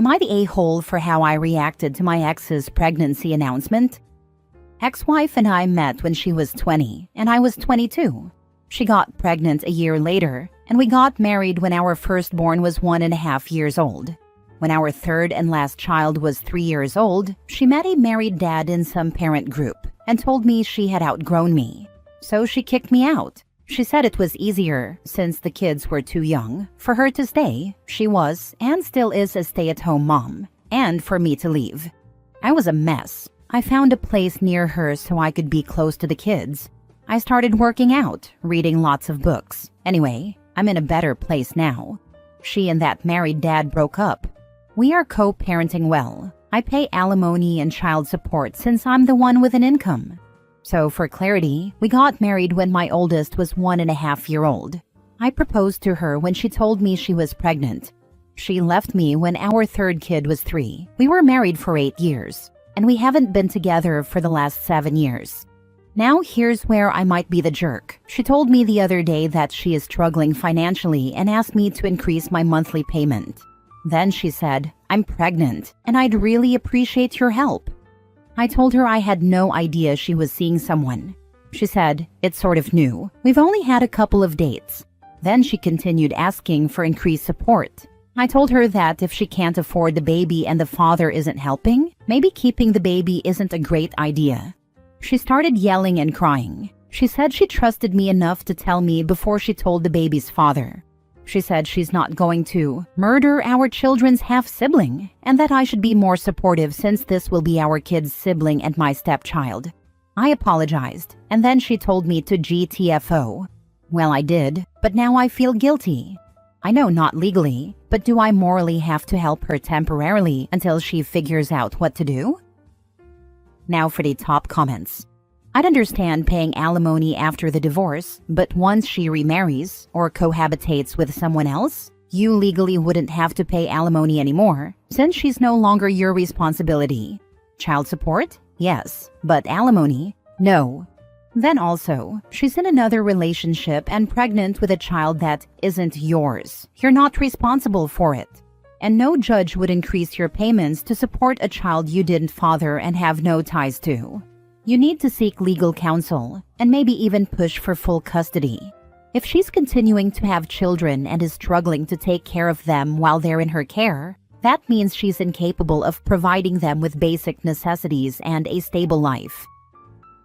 Am I the a-hole for how I reacted to my ex's pregnancy announcement? Ex-wife and I met when she was 20 and I was 22. She got pregnant a year later, and we got married when our firstborn was 1.5 years old. When our third and last child was 3 years old, she met a married dad in some parent group and told me she had outgrown me. So she kicked me out. She said it was easier, since the kids were too young, for her to stay. She was, and still is, a stay-at-home mom, and for me to leave. I was a mess. I found a place near her so I could be close to the kids. I started working out, reading lots of books. Anyway, I'm in a better place now. She and that married dad broke up. We are co-parenting well. I pay alimony and child support since I'm the one with an income. So for clarity, we got married when my oldest was 1.5 years old. I proposed to her when she told me she was pregnant. She left me when our third kid was 3. We were married for 8 years, and we haven't been together for the last 7 years. Now here's where I might be the jerk. She told me the other day that she is struggling financially and asked me to increase my monthly payment. Then she said, "I'm pregnant, and I'd really appreciate your help." I told her I had no idea she was seeing someone. She said, "It's sort of new. We've only had a couple of dates." Then she continued asking for increased support. I told her that if she can't afford the baby and the father isn't helping, maybe keeping the baby isn't a great idea. She started yelling and crying. She said she trusted me enough to tell me before she told the baby's father. She said she's not going to murder our children's half-sibling, and that I should be more supportive since this will be our kid's sibling and my stepchild. I apologized, and then she told me to GTFO. Well, I did, but now I feel guilty. I know not legally, but do I morally have to help her temporarily until she figures out what to do? Now for the top comments. I'd understand paying alimony after the divorce, but once she remarries or cohabitates with someone else, you legally wouldn't have to pay alimony anymore, since she's no longer your responsibility. Child support? Yes, but alimony? No. Then also, she's in another relationship and pregnant with a child that isn't yours. You're not responsible for it. And no judge would increase your payments to support a child you didn't father and have no ties to. You need to seek legal counsel, and maybe even push for full custody. If she's continuing to have children and is struggling to take care of them while they're in her care, that means she's incapable of providing them with basic necessities and a stable life.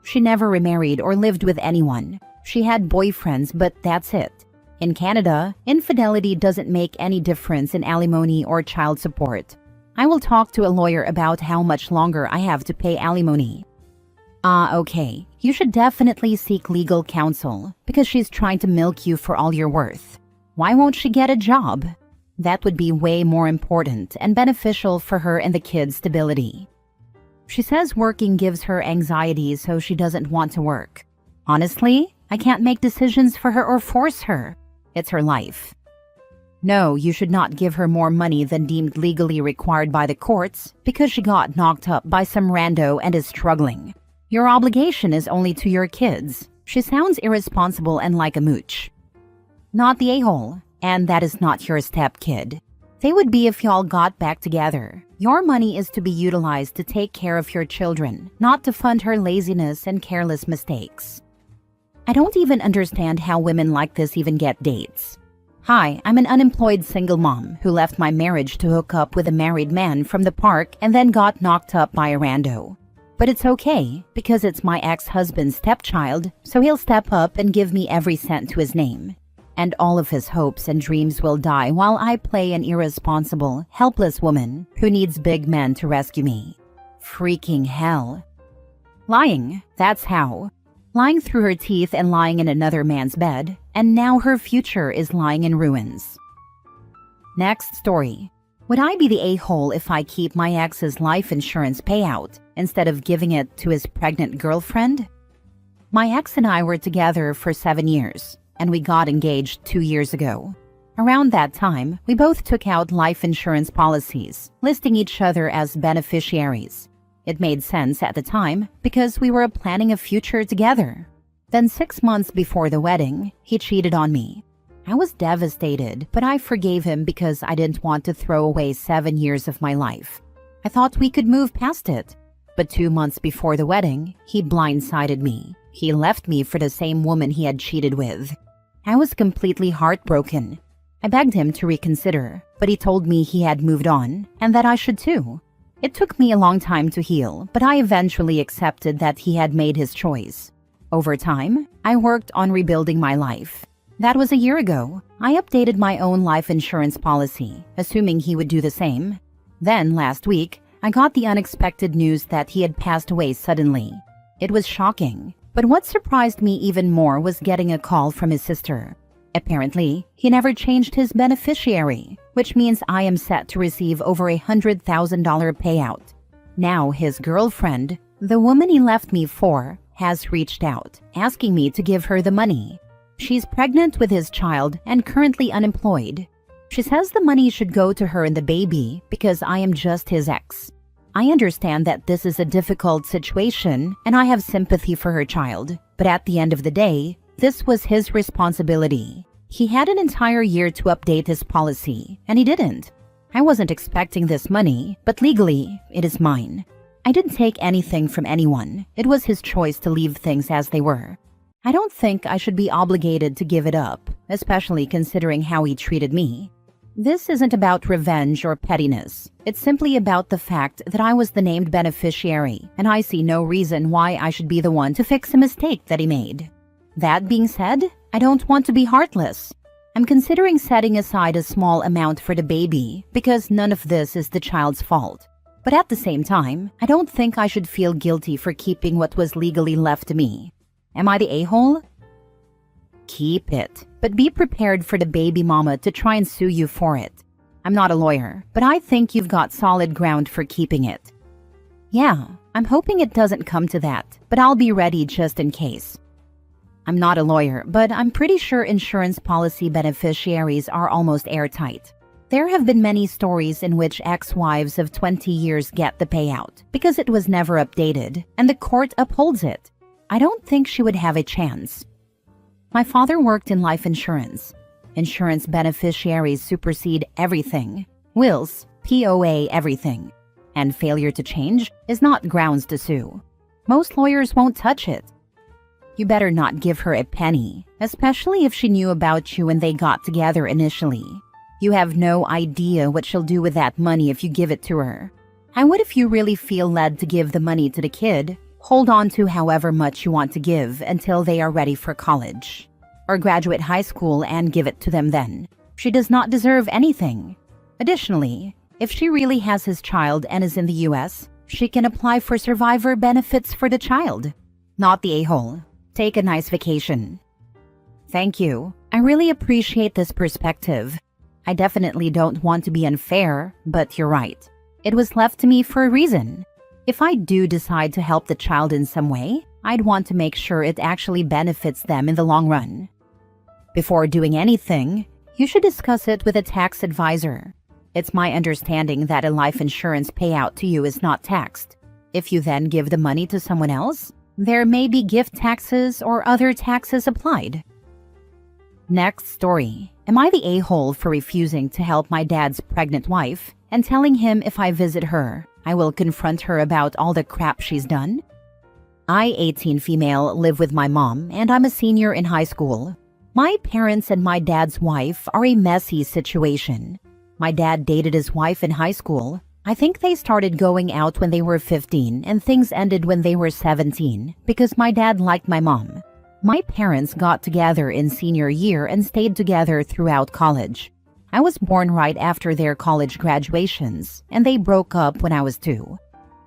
She never remarried or lived with anyone. She had boyfriends, but that's it. In Canada, infidelity doesn't make any difference in alimony or child support. I will talk to a lawyer about how much longer I have to pay alimony. Okay. You should definitely seek legal counsel because she's trying to milk you for all you're worth. Why won't she get a job? That would be way more important and beneficial for her and the kids' stability. She says working gives her anxiety, so she doesn't want to work. Honestly, I can't make decisions for her or force her. It's her life. No, you should not give her more money than deemed legally required by the courts because she got knocked up by some rando and is struggling. Your obligation is only to your kids. She sounds irresponsible and like a mooch. Not the a-hole, and that is not your step-kid. They would be if y'all got back together. Your money is to be utilized to take care of your children, not to fund her laziness and careless mistakes. I don't even understand how women like this even get dates. Hi, I'm an unemployed single mom who left my marriage to hook up with a married man from the park and then got knocked up by a rando. But it's okay, because it's my ex-husband's stepchild, so he'll step up and give me every cent to his name. And all of his hopes and dreams will die while I play an irresponsible, helpless woman who needs big men to rescue me. Freaking hell. Lying, that's how. Lying through her teeth and lying in another man's bed, and now her future is lying in ruins. Next story. Would I be the a-hole if I keep my ex's life insurance payout instead of giving it to his pregnant girlfriend? My ex and I were together for 7 years, and we got engaged 2 years ago. Around that time, we both took out life insurance policies, listing each other as beneficiaries. It made sense at the time because we were planning a future together. Then 6 months before the wedding, he cheated on me. I was devastated, but I forgave him because I didn't want to throw away 7 years of my life. I thought we could move past it. But 2 months before the wedding, he blindsided me. He left me for the same woman he had cheated with. I was completely heartbroken. I begged him to reconsider, but he told me he had moved on and that I should too. It took me a long time to heal, but I eventually accepted that he had made his choice. Over time, I worked on rebuilding my life. That was a year ago. I updated my own life insurance policy, assuming he would do the same. Then, last week, I got the unexpected news that he had passed away suddenly. It was shocking, but what surprised me even more was getting a call from his sister. Apparently, he never changed his beneficiary, which means I am set to receive over $100,000 payout. Now his girlfriend, the woman he left me for, has reached out, asking me to give her the money. She's pregnant with his child and currently unemployed. She says the money should go to her and the baby because I am just his ex. I understand that this is a difficult situation and I have sympathy for her child, but at the end of the day, this was his responsibility. He had an entire year to update his policy, and he didn't. I wasn't expecting this money, but legally, it is mine. I didn't take anything from anyone. It was his choice to leave things as they were. I don't think I should be obligated to give it up, especially considering how he treated me. This isn't about revenge or pettiness. It's simply about the fact that I was the named beneficiary, and I see no reason why I should be the one to fix a mistake that he made. That being said, I don't want to be heartless. I'm considering setting aside a small amount for the baby because none of this is the child's fault. But at the same time, I don't think I should feel guilty for keeping what was legally left to me. Am I the a-hole? Keep it, but be prepared for the baby mama to try and sue you for it. I'm not a lawyer, but I think you've got solid ground for keeping it. Yeah, I'm hoping it doesn't come to that, but I'll be ready just in case. I'm not a lawyer, but I'm pretty sure insurance policy beneficiaries are almost airtight. There have been many stories in which ex-wives of 20 years get the payout because it was never updated and the court upholds it. I don't think she would have a chance. My father worked in life insurance. Insurance beneficiaries supersede everything. Wills, POA everything. And failure to change is not grounds to sue. Most lawyers won't touch it. You better not give her a penny, especially if she knew about you when they got together initially. You have no idea what she'll do with that money if you give it to her. I would if you really feel led to give the money to the kid. Hold on to however much you want to give until they are ready for college. Or graduate high school and give it to them then. She does not deserve anything. Additionally, if she really has his child and is in the US, she can apply for survivor benefits for the child. Not the a-hole. Take a nice vacation. Thank you. I really appreciate this perspective. I definitely don't want to be unfair, but you're right. It was left to me for a reason. If I do decide to help the child in some way, I'd want to make sure it actually benefits them in the long run. Before doing anything, you should discuss it with a tax advisor. It's my understanding that a life insurance payout to you is not taxed. If you then give the money to someone else, there may be gift taxes or other taxes applied. Next story. Am I the a-hole for refusing to help my dad's pregnant wife and telling him if I visit her, I will confront her about all the crap she's done? I, 18 female, live with my mom and I'm a senior in high school. My parents and my dad's wife are a messy situation. My dad dated his wife in high school. I think they started going out when they were 15 and things ended when they were 17 because my dad liked my mom. My parents got together in senior year and stayed together throughout college. I was born right after their college graduations and they broke up when I was 2.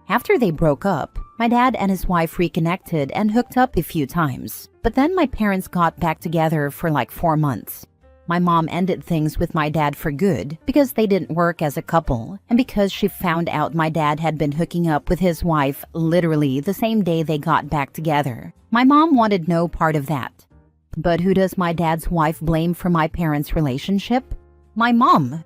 After they broke up, my dad and his wife reconnected and hooked up a few times, but then my parents got back together for like 4 months. My mom ended things with my dad for good because they didn't work as a couple and because she found out my dad had been hooking up with his wife literally the same day they got back together. My mom wanted no part of that. But who does my dad's wife blame for my parents' relationship? My mom.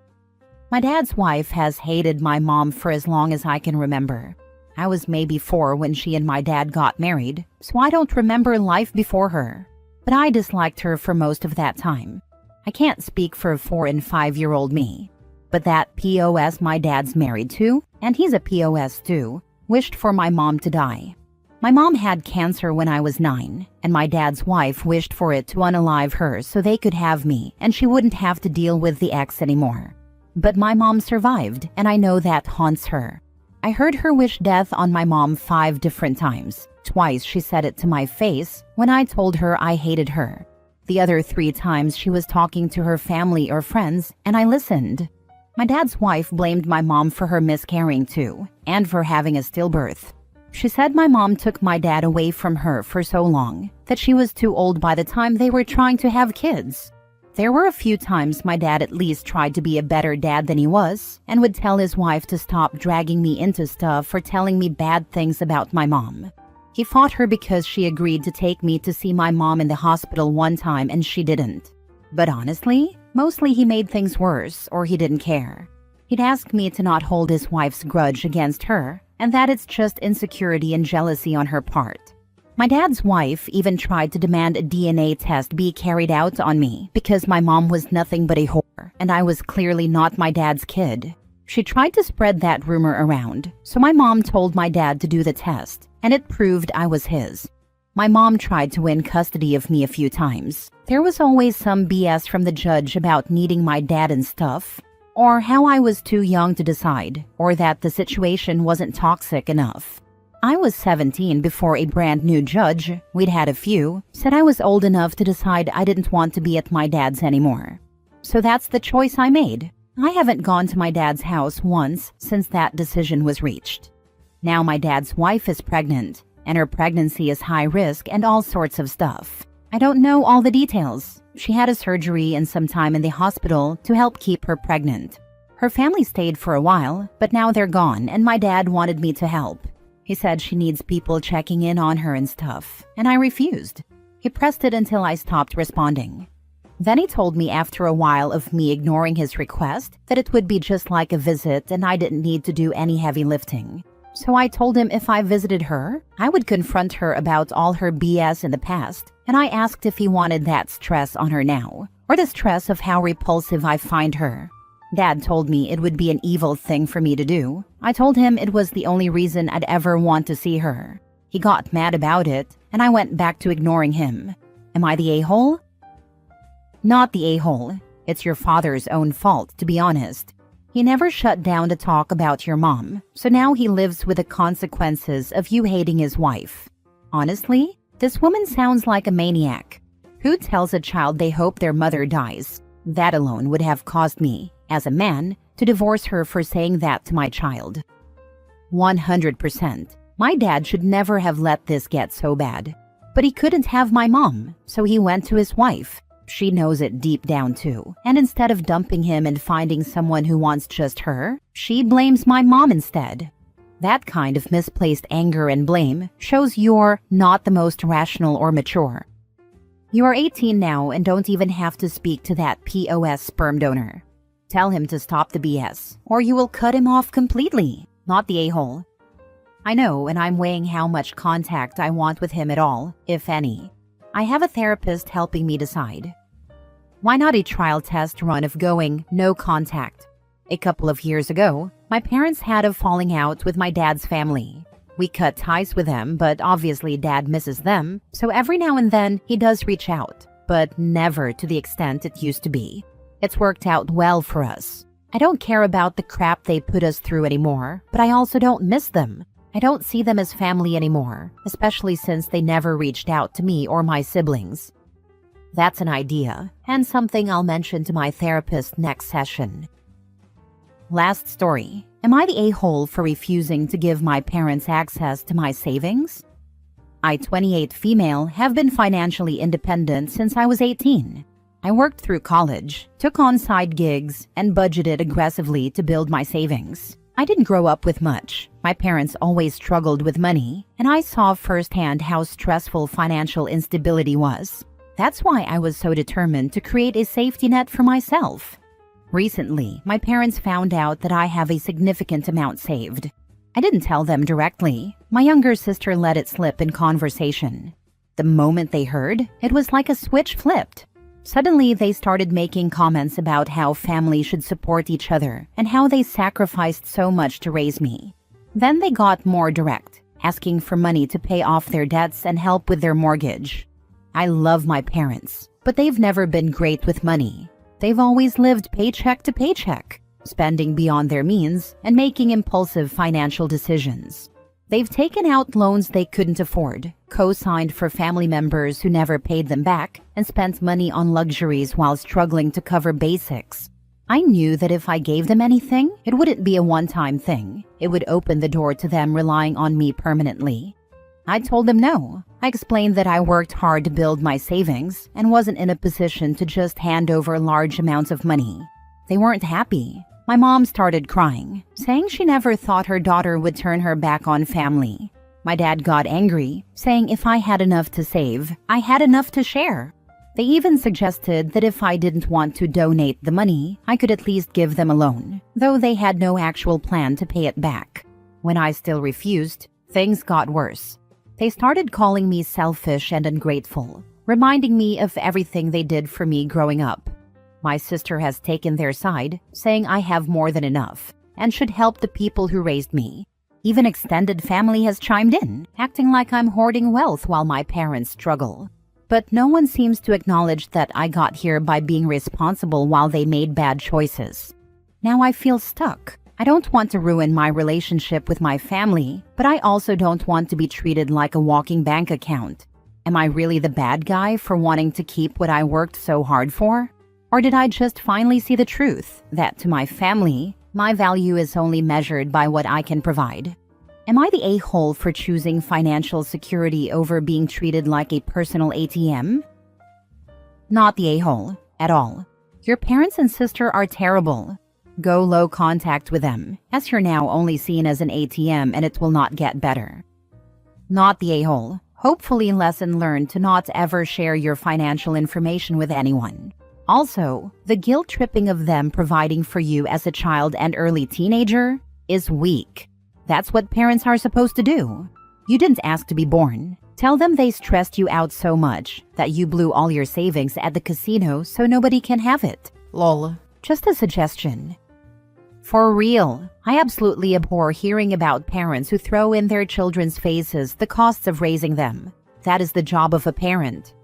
My dad's wife has hated my mom for as long as I can remember. I was maybe 4 when she and my dad got married, so I don't remember life before her. But I disliked her for most of that time. I can't speak for 4 and 5-year-old me. But that POS my dad's married to, and he's a POS too, wished for my mom to die. My mom had cancer when I was 9, and my dad's wife wished for it to unalive her so they could have me and she wouldn't have to deal with the ex anymore. But my mom survived, and I know that haunts her. I heard her wish death on my mom 5 different times. Twice she said it to my face when I told her I hated her. The other 3 times she was talking to her family or friends, and I listened. My dad's wife blamed my mom for her miscarrying too, and for having a stillbirth. She said my mom took my dad away from her for so long that she was too old by the time they were trying to have kids. There were a few times my dad at least tried to be a better dad than he was, and would tell his wife to stop dragging me into stuff or telling me bad things about my mom. He fought her because she agreed to take me to see my mom in the hospital one time and she didn't. But honestly, mostly he made things worse or he didn't care. He'd ask me to not hold his wife's grudge against her, and that it's just insecurity and jealousy on her part. My dad's wife even tried to demand a DNA test be carried out on me because my mom was nothing but a whore and I was clearly not my dad's kid. She tried to spread that rumor around, so my mom told my dad to do the test, and it proved I was his. My mom tried to win custody of me a few times. There was always some BS from the judge about needing my dad and stuff, or how I was too young to decide, or that the situation wasn't toxic enough. I was 17 before a brand new judge, we'd had a few, said I was old enough to decide I didn't want to be at my dad's anymore. So that's the choice I made. I haven't gone to my dad's house once since that decision was reached. Now my dad's wife is pregnant, and her pregnancy is high risk and all sorts of stuff. I don't know all the details. She had a surgery and some time in the hospital to help keep her pregnant. Her family stayed for a while, but now they're gone and my dad wanted me to help. He said she needs people checking in on her and stuff, and I refused. He pressed it until I stopped responding. Then he told me after a while of me ignoring his request that it would be just like a visit and I didn't need to do any heavy lifting. So I told him if I visited her, I would confront her about all her BS in the past, and I asked if he wanted that stress on her now, or the stress of how repulsive I find her. Dad told me it would be an evil thing for me to do. I told him it was the only reason I'd ever want to see her. He got mad about it, and I went back to ignoring him. Am I the a-hole? Not the a-hole. It's your father's own fault, to be honest. He never shut down to talk about your mom, so now he lives with the consequences of you hating his wife. Honestly, this woman sounds like a maniac. Who tells a child they hope their mother dies? That alone would have caused me, as a man, to divorce her for saying that to my child. 100%. My dad should never have let this get so bad. But he couldn't have my mom, so he went to his wife. She knows it deep down too, and instead of dumping him and finding someone who wants just her, she blames my mom instead. That kind of misplaced anger and blame shows you're not the most rational or mature. You are 18 now and don't even have to speak to that POS sperm donor. Tell him to stop the BS, or you will cut him off completely, not the a-hole. I know, and I'm weighing how much contact I want with him at all, if any. I have a therapist helping me decide. Why not a trial test run of going no contact? A couple of years ago, my parents had a falling out with my dad's family. We cut ties with them, but obviously dad misses them, so every now and then he does reach out, but never to the extent it used to be. It's worked out well for us. I don't care about the crap they put us through anymore, but I also don't miss them. I don't see them as family anymore, especially since they never reached out to me or my siblings. That's an idea, and something I'll mention to my therapist next session. Last story. Am I the a-hole for refusing to give my parents access to my savings? I, 28 female, have been financially independent since I was 18. I worked through college, took on side gigs, and budgeted aggressively to build my savings. I didn't grow up with much. My parents always struggled with money, and I saw firsthand how stressful financial instability was. That's why I was so determined to create a safety net for myself. Recently, my parents found out that I have a significant amount saved. I didn't tell them directly. My younger sister let it slip in conversation. The moment they heard, it was like a switch flipped. Suddenly, they started making comments about how families should support each other and how they sacrificed so much to raise me. Then they got more direct, asking for money to pay off their debts and help with their mortgage. I love my parents, but they've never been great with money. They've always lived paycheck to paycheck, spending beyond their means and making impulsive financial decisions. They've taken out loans they couldn't afford, co-signed for family members who never paid them back, and spent money on luxuries while struggling to cover basics. I knew that if I gave them anything, it wouldn't be a one-time thing. It would open the door to them relying on me permanently. I told them no. I explained that I worked hard to build my savings and wasn't in a position to just hand over large amounts of money. They weren't happy. My mom started crying, saying she never thought her daughter would turn her back on family. My dad got angry, saying if I had enough to save, I had enough to share. They even suggested that if I didn't want to donate the money, I could at least give them a loan, though they had no actual plan to pay it back. When I still refused, things got worse. They started calling me selfish and ungrateful, reminding me of everything they did for me growing up. My sister has taken their side, saying I have more than enough and should help the people who raised me. Even extended family has chimed in, acting like I'm hoarding wealth while my parents struggle. But no one seems to acknowledge that I got here by being responsible while they made bad choices. Now I feel stuck. I don't want to ruin my relationship with my family, but I also don't want to be treated like a walking bank account. Am I really the bad guy for wanting to keep what I worked so hard for? Or did I just finally see the truth that to my family, my value is only measured by what I can provide? Am I the a-hole for choosing financial security over being treated like a personal ATM? Not the a-hole, at all. Your parents and sister are terrible. Go low contact with them, as you're now only seen as an ATM and it will not get better. Not the a-hole. Hopefully lesson learned to not ever share your financial information with anyone. Also, the guilt-tripping of them providing for you as a child and early teenager is weak. That's what parents are supposed to do. You didn't ask to be born. Tell them they stressed you out so much that you blew all your savings at the casino so nobody can have it. Lol. Just a suggestion. For real, I absolutely abhor hearing about parents who throw in their children's faces the costs of raising them. That is the job of a parent.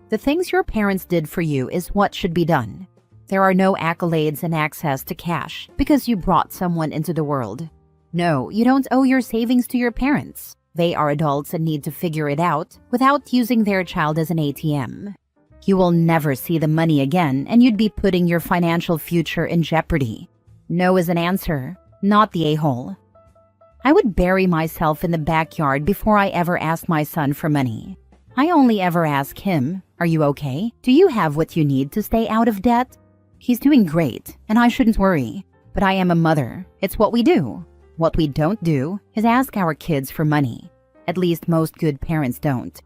The things your parents did for you is what should be done. There are no accolades and access to cash because you brought someone into the world. No, you don't owe your savings to your parents. They are adults and need to figure it out without using their child as an ATM. You will never see the money again and you'd be putting your financial future in jeopardy. No is an answer, not the a-hole. I would bury myself in the backyard before I ever asked my son for money. I only ever ask him, "Are you okay? Do you have what you need to stay out of debt?" He's doing great, and I shouldn't worry. But I am a mother. It's what we do. What we don't do is ask our kids for money. At least most good parents don't.